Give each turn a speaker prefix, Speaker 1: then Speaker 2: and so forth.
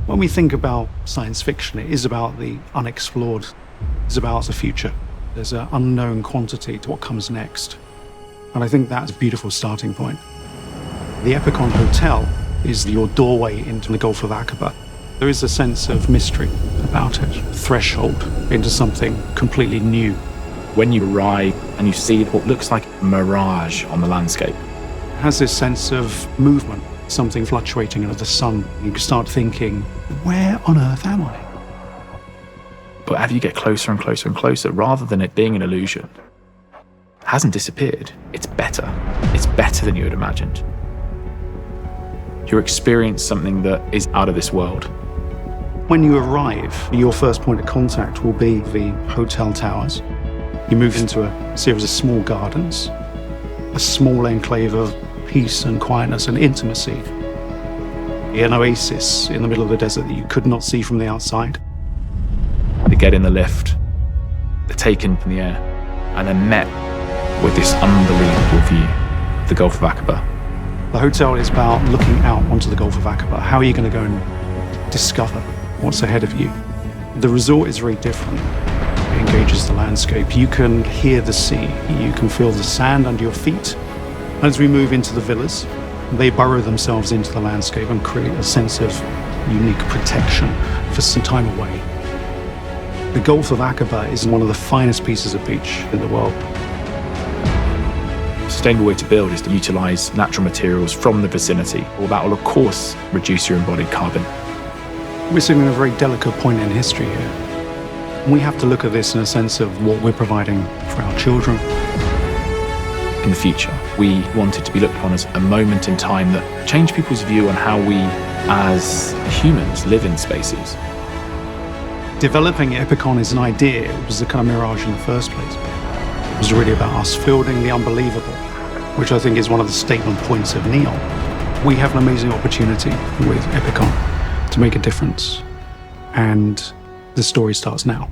Speaker 1: When we think about science fiction, it is about the unexplored. It's about the future. There's an unknown quantity to what comes next. And I think that's a beautiful starting point. The إبيكون Hotel is your doorway into the Gulf of Aqaba. There is a sense of mystery about it, threshold into something completely new.
Speaker 2: When you arrive and you see what looks like a mirage on the landscape.
Speaker 1: It has this sense of movement, something fluctuating under the sun. You start thinking, where on earth am I?
Speaker 2: But as you get closer and closer and closer, rather than it being an illusion, it hasn't disappeared. It's better. It's better than you had imagined. You experience something that is out of this world.
Speaker 1: When you arrive, your first point of contact will be the hotel towers. You move into a series of small gardens, a small enclave of peace and quietness and intimacy. An oasis in the middle of the desert that you could not see from the outside.
Speaker 2: They get in the lift, they're taken from the air, and they're met with this unbelievable view of the Gulf of Aqaba.
Speaker 1: The hotel is about looking out onto the Gulf of Aqaba. How are you going to go and discover what's ahead of you? The resort is very different. It engages the landscape. You can hear the sea. You can feel the sand under your feet. As we move into the villas, they burrow themselves into the landscape and create a sense of unique protection for some time away. The Gulf of Aqaba is one of the finest pieces of beach in the world.
Speaker 2: A sustainable way to build is to utilise natural materials from the vicinity. Well, that will, of course, reduce your embodied carbon.
Speaker 1: We're sitting at a very delicate point in history here. We have to look at this in a sense of what we're providing for our children.
Speaker 2: In the future, we want it to be looked upon as a moment in time that changed people's view on how we, as humans, live in spaces.
Speaker 1: Developing Íbicón as an idea was a kind of mirage in the first place. It was really about us fielding the unbelievable, which I think is one of the statement points of Neom. We have an amazing opportunity with Íbicón to make a difference, and the story starts now.